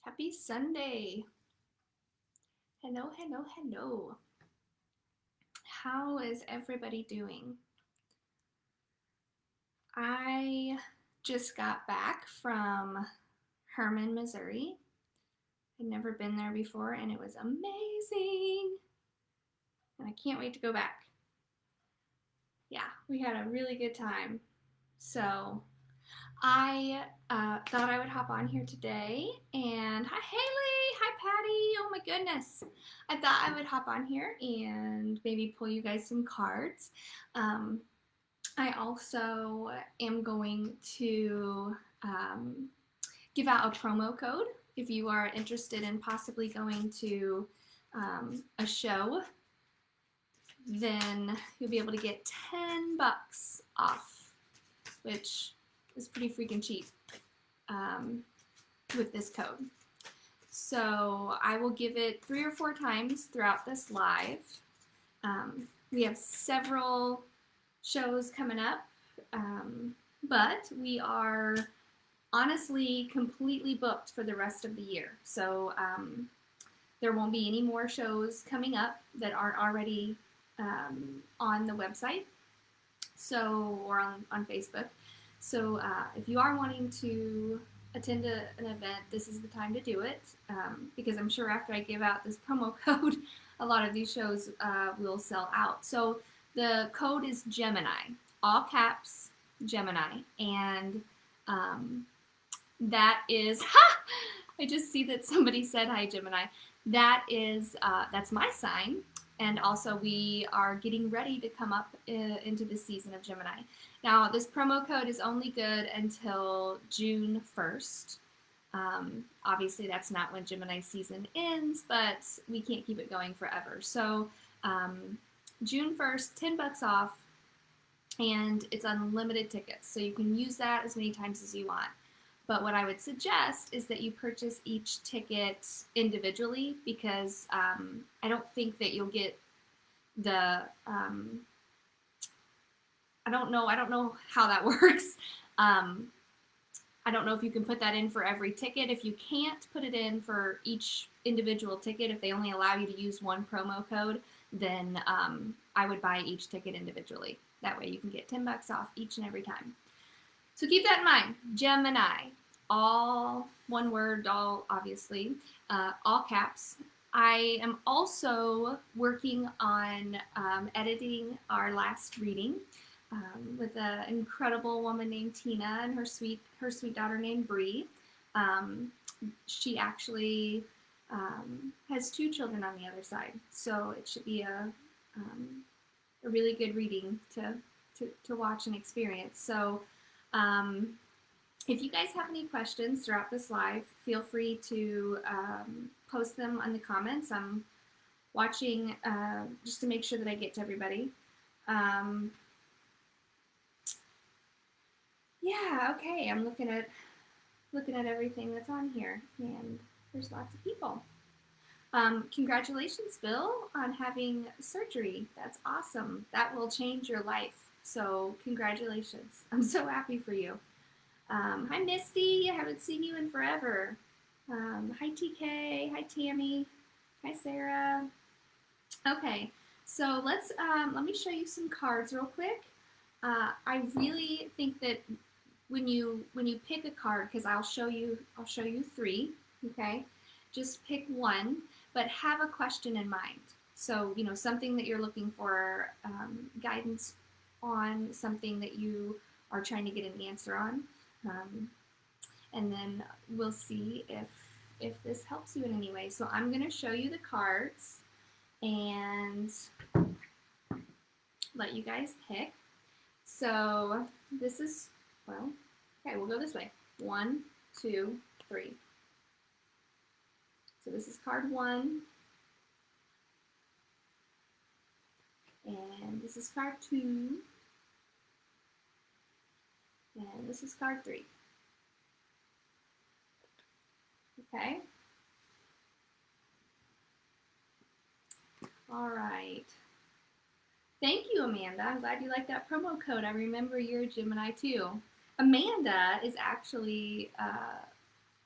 Happy Sunday. Hello, hello, hello. How is everybody doing? I just got back from Herman, Missouri. I'd never been there before and it was amazing. And I can't wait to go back. Yeah, we had a really good time. So I thought I would hop on here today and hi Haley, hi Patty, oh my goodness. I thought I would hop on here and maybe pull you guys some cards. I also am going to give out a promo code if you are interested in possibly going to a show. Then you'll be able to get $10 off, which is pretty freaking cheap with this code. So I will give it 3 or 4 times throughout this live. We have several shows coming up, but we are honestly completely booked for the rest of the year. So there won't be any more shows coming up that aren't already on the website, or on Facebook. So if you are wanting to attend an event, this is the time to do it, because I'm sure after I give out this promo code, a lot of these shows will sell out. So the code is Gemini, all caps Gemini, and that is, I just see that somebody said hi Gemini. That is, that's my sign, and also we are getting ready to come up into the season of Gemini. Now, this promo code is only good until June 1st. Obviously, that's not when Gemini season ends, but we can't keep it going forever. So, June 1st, $10 off, and it's unlimited tickets. So you can use that as many times as you want. But what I would suggest is that you purchase each ticket individually, because I don't think that you'll get the I don't know how that works. I don't know if you can put that in for every ticket. If you can't put it in for each individual ticket, if they only allow you to use one promo code, then I would buy each ticket individually. That way you can get $10 off each and every time. So keep that in mind. Gemini, all one word, all obviously, all caps. I am also working on editing our last reading with an incredible woman named Tina and her sweet daughter named Bree. She actually has 2 children on the other side, so it should be a really good reading to watch and experience. So if you guys have any questions throughout this live, feel free to post them on the comments. I'm watching just to make sure that I get to everybody. Yeah, okay, I'm looking at everything that's on here, and there's lots of people. Congratulations, Bill, on having surgery. That's awesome. That will change your life. So congratulations. I'm so happy for you. Hi, Misty. I haven't seen you in forever. Hi, TK. Hi, Tammy. Hi, Sarah. Okay, so let me show you some cards real quick. I really think that when you pick a card, because I'll show you 3. Okay, just pick one, but have a question in mind. So something that you're looking for guidance on, something that you are trying to get an answer on, and then we'll see if this helps you in any way. So I'm going to show you the cards and let you guys pick. So this is, well, okay, we'll go this way. 1, 2, 3. So this is card 1. And this is card 2. And this is card 3. Okay. All right. Thank you, Amanda. I'm glad you like that promo code. I remember you're a Gemini too. Amanda is actually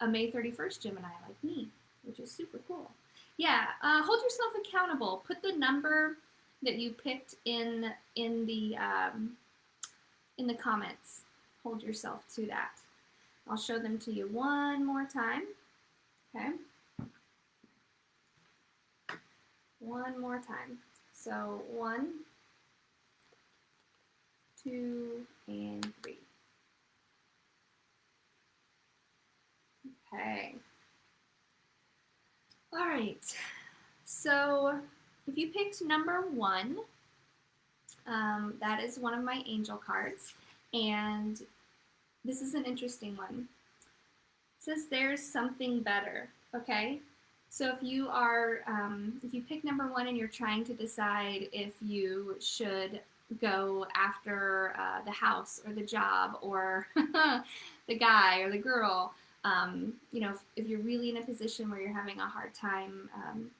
a May 31st Gemini like me, which is super cool. Yeah, hold yourself accountable. Put the number that you picked in the comments. Hold yourself to that. I'll show them to you one more time. Okay. One more time. So 1, 2, and 3. Okay. All right. So if you picked number 1, that is one of my angel cards, and this is an interesting one. It says there's something better. Okay. So if you are, if you pick number 1 and you're trying to decide if you should go after the house or the job or the guy or the girl, you know, if you're really in a position where you're having a hard time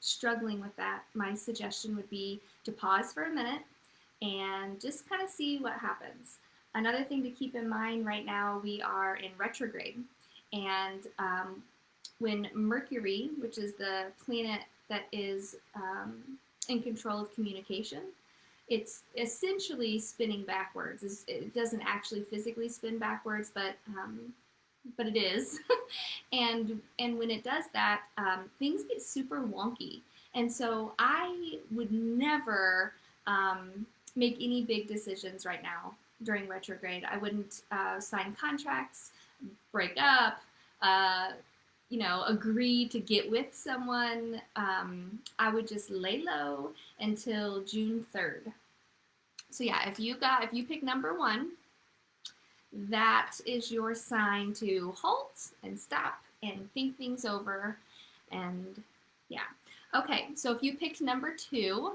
struggling with that, my suggestion would be to pause for a minute and just kind of see what happens. Another thing to keep in mind right now, we are in retrograde, and when Mercury, which is the planet that is in control of communication, it's essentially spinning backwards. It doesn't actually physically spin backwards, but it is. and when it does that, things get super wonky. And so I would never make any big decisions right now during retrograde. I wouldn't sign contracts, break up, you know, agree to get with someone. I would just lay low until June 3rd. So yeah, if you pick number 1, that is your sign to halt and stop and think things over. And yeah. Okay, so if you picked number 2,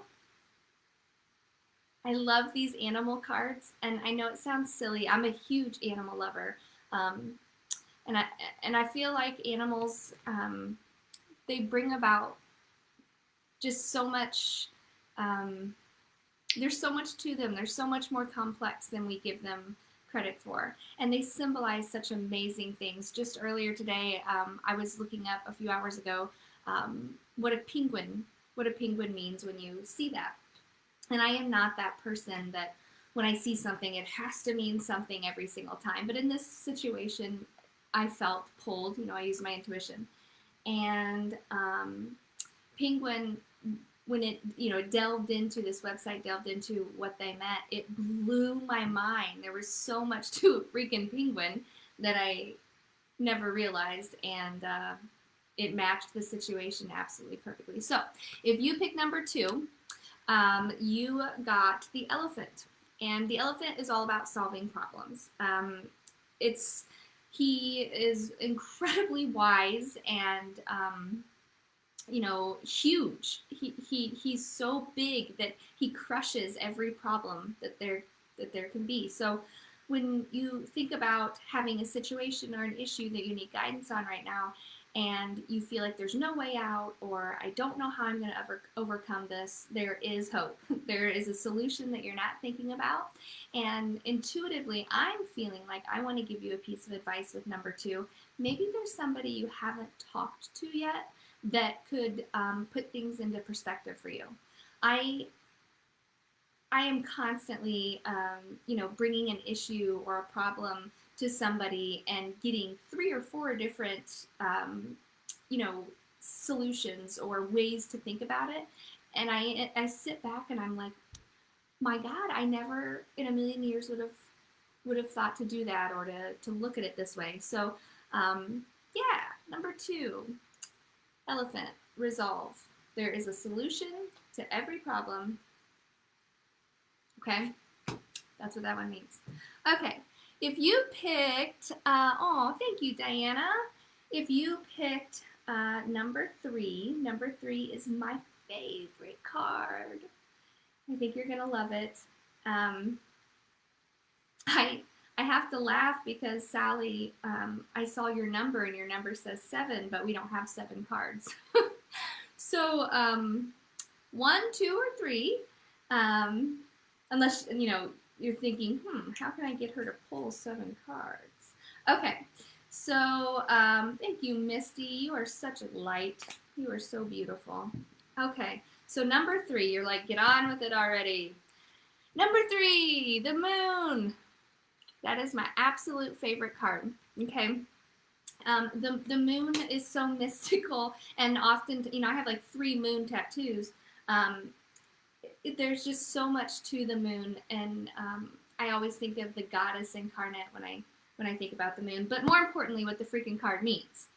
I love these animal cards, and I know it sounds silly. I'm a huge animal lover. And I feel like animals, they bring about just so much, there's so much to them. They're so much more complex than we give them credit for. And they symbolize such amazing things. Just earlier today, I was looking up a few hours ago what a penguin means when you see that. And I am not that person that when I see something, it has to mean something every single time. But in this situation, I felt pulled, you know, I used my intuition. And penguin, when it, you know, delved into this website, delved into what they meant, it blew my mind. There was so much to a freaking penguin that I never realized, and it matched the situation absolutely perfectly. So if you pick number 2, you got the elephant. And the elephant is all about solving problems. He is incredibly wise and, you know, huge. He's so big that he crushes every problem that there can be. So when you think about having a situation or an issue that you need guidance on right now, and you feel like there's no way out, or I don't know how I'm going to ever overcome this, there is hope. There is a solution that you're not thinking about. And intuitively, I'm feeling like I want to give you a piece of advice with number 2. Maybe there's somebody you haven't talked to yet that could put things into perspective for you. I am constantly, you know, bringing an issue or a problem to somebody and getting 3 or 4 different, you know, solutions or ways to think about it. And I sit back and I'm like, my God, I never in a million years would have thought to do that or to look at it this way. So, yeah, number 2, elephant, resolve. There is a solution to every problem. Okay, that's what that one means. Okay. If you picked, oh, thank you, Diana. If you picked number 3, number 3 is my favorite card. I think you're going to love it. I have to laugh because, Sally, I saw your number and your number says 7, but we don't have 7 cards. So 1, 2, or 3, unless, you know, you're thinking, how can I get her to pull 7 cards? Okay, So, thank you, Misty. You are such a light. You are so beautiful. Okay, so number 3, you're like, get on with it already. Number 3, the moon. That is my absolute favorite card. Okay. The moon is so mystical, and often, I have like 3 moon tattoos. Um, there's just so much to the moon, and I always think of the goddess incarnate when I think about the moon. But more importantly, what the freaking card means.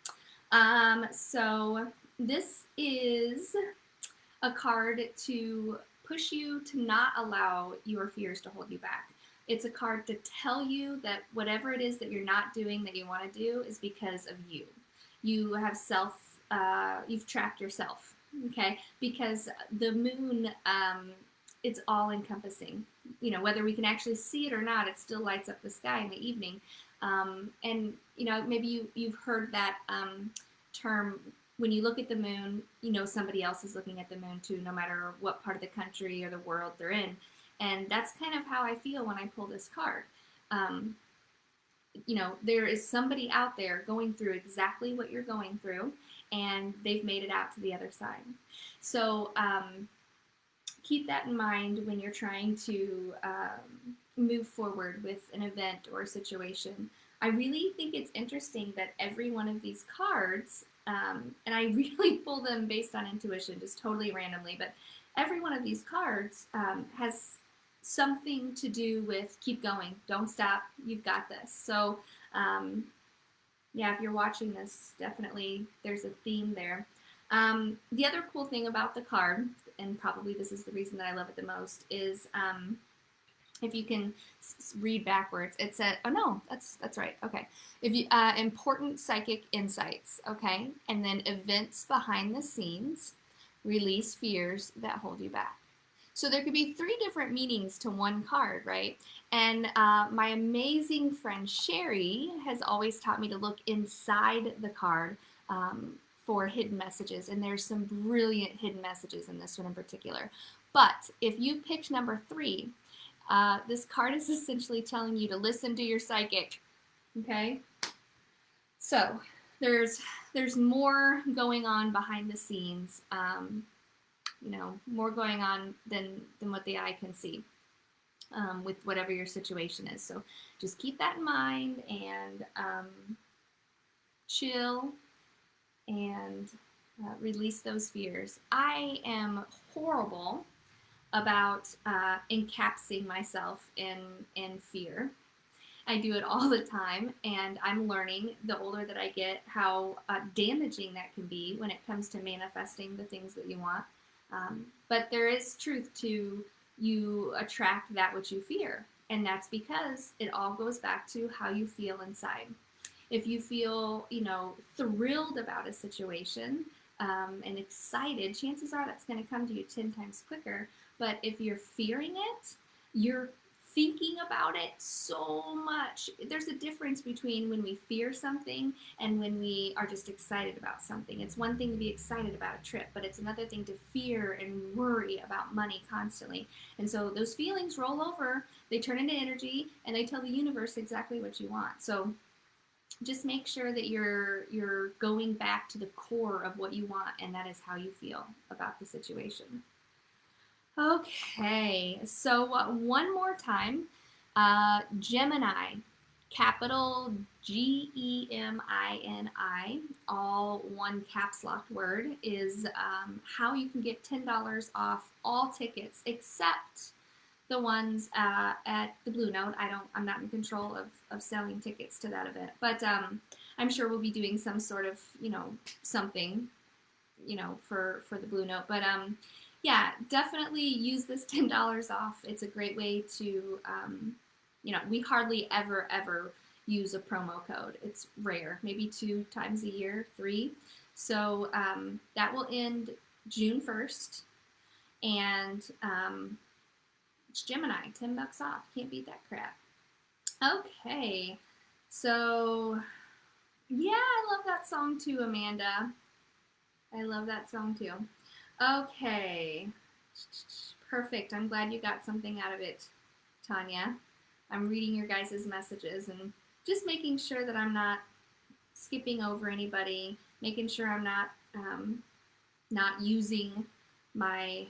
So this is a card to push you to not allow your fears to hold you back. It's a card to tell you that whatever it is that you're not doing that you want to do is because of you. You have you've trapped yourself, okay? Because the moon, it's all encompassing. Whether we can actually see it or not, it still lights up the sky in the evening. And, maybe you've heard that term, when you look at the moon, somebody else is looking at the moon too, no matter what part of the country or the world they're in. And that's kind of how I feel when I pull this card. There is somebody out there going through exactly what you're going through, and they've made it out to the other side. So keep that in mind when you're trying to move forward with an event or a situation. I really think it's interesting that every one of these cards, and I really pull them based on intuition, just totally randomly, but every one of these cards has something to do with keep going, don't stop, you've got this. So if you're watching this, definitely there's a theme there. The other cool thing about the card, and probably this is the reason that I love it the most, is if you can read backwards, it said, oh no, that's right, okay. If you important psychic insights, okay, and then events behind the scenes, release fears that hold you back. So there could be 3 different meanings to one card, right? And my amazing friend Sherry has always taught me to look inside the card for hidden messages, and there's some brilliant hidden messages in this one in particular. But if you picked number 3, this card is essentially telling you to listen to your psychic, okay? So there's more going on behind the scenes, more going on than what the eye can see with whatever your situation is. So just keep that in mind and chill and release those fears. I am horrible about encapsulating myself in fear. I do it all the time, and I'm learning, the older that I get, how damaging that can be when it comes to manifesting the things that you want. But there is truth to you attract that which you fear, and that's because it all goes back to how you feel inside. If you feel, thrilled about a situation and excited, chances are that's going to come to you 10 times quicker. But if you're fearing it, you're thinking about it so much. There's a difference between when we fear something and when we are just excited about something. It's one thing to be excited about a trip, but it's another thing to fear and worry about money constantly. And so those feelings roll over, they turn into energy, and they tell the universe exactly what you want. So just make sure that you're going back to the core of what you want, and that is how you feel about the situation. Okay, so one more time, Gemini, capital Gemini, all one caps locked word, is how you can get $10 off all tickets except the ones at the Blue Note. I'm not in control of selling tickets to that event, but I'm sure we'll be doing some sort of something for the Blue Note. But yeah, definitely use this $10 off. It's a great way to, we hardly ever use a promo code. It's rare, maybe 2 times a year, 3. So that will end June 1st. And it's Gemini, $10 off. Can't beat that crap. Okay, so yeah, I love that song too, Amanda. I love that song too. Okay, perfect. I'm glad you got something out of it, Tanya. I'm reading your guys' messages and just making sure that I'm not skipping over anybody, making sure I'm not using my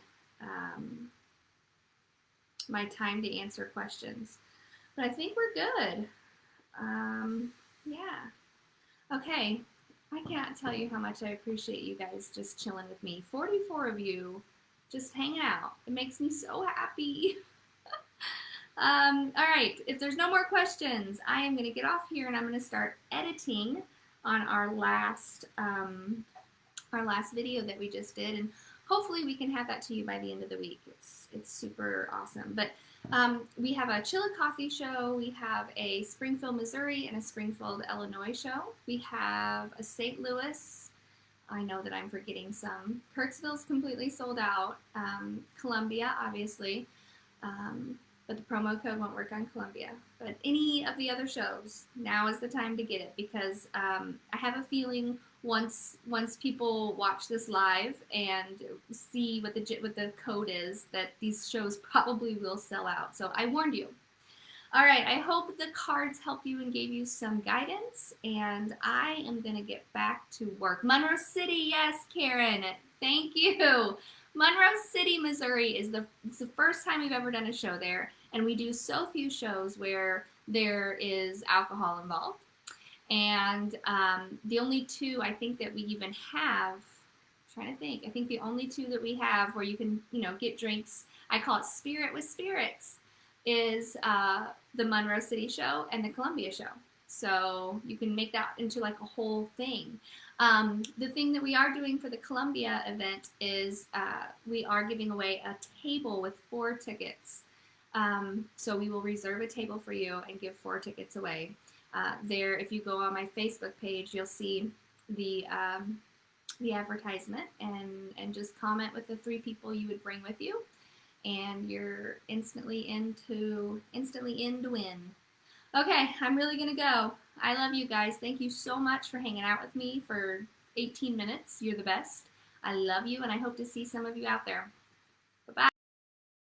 my time to answer questions. But I think we're good. Yeah. Okay. I can't tell you how much I appreciate you guys just chilling with me. 44 of you just hanging out. It makes me so happy. All right. If there's no more questions, I am going to get off here and I'm going to start editing on our last video that we just did, and hopefully we can have that to you by the end of the week. It's super awesome. But we have a Chillicothe show, we have a Springfield, Missouri, and a Springfield, Illinois show. We have a St. Louis. I know that I'm forgetting some. Kirksville's completely sold out. Columbia, obviously. But the promo code won't work on Columbia. But any of the other shows, now is the time to get it, because I have a feeling once people watch this live and see what the code is, that these shows probably will sell out. So I warned you. All right, I hope the cards helped you and gave you some guidance, and I am going to get back to work. Monroe City, yes, Karen, thank you. Monroe City, Missouri it's the first time we've ever done a show there, and we do so few shows where there is alcohol involved. And the only two I think that we even have, I'm trying to think, I think the only two that we have where you can, get drinks, I call it Spirit with Spirits, is the Monroe City show and the Columbia show. So you can make that into like a whole thing. The thing that we are doing for the Columbia event is we are giving away a table with 4 tickets. So we will reserve a table for you and give 4 tickets away. There, if you go on my Facebook page, you'll see the advertisement, and just comment with the 3 people you would bring with you, and you're instantly in to win. Okay, I'm really gonna go. I love you guys. Thank you so much for hanging out with me for 18 minutes. You're the best. I love you, and I hope to see some of you out there.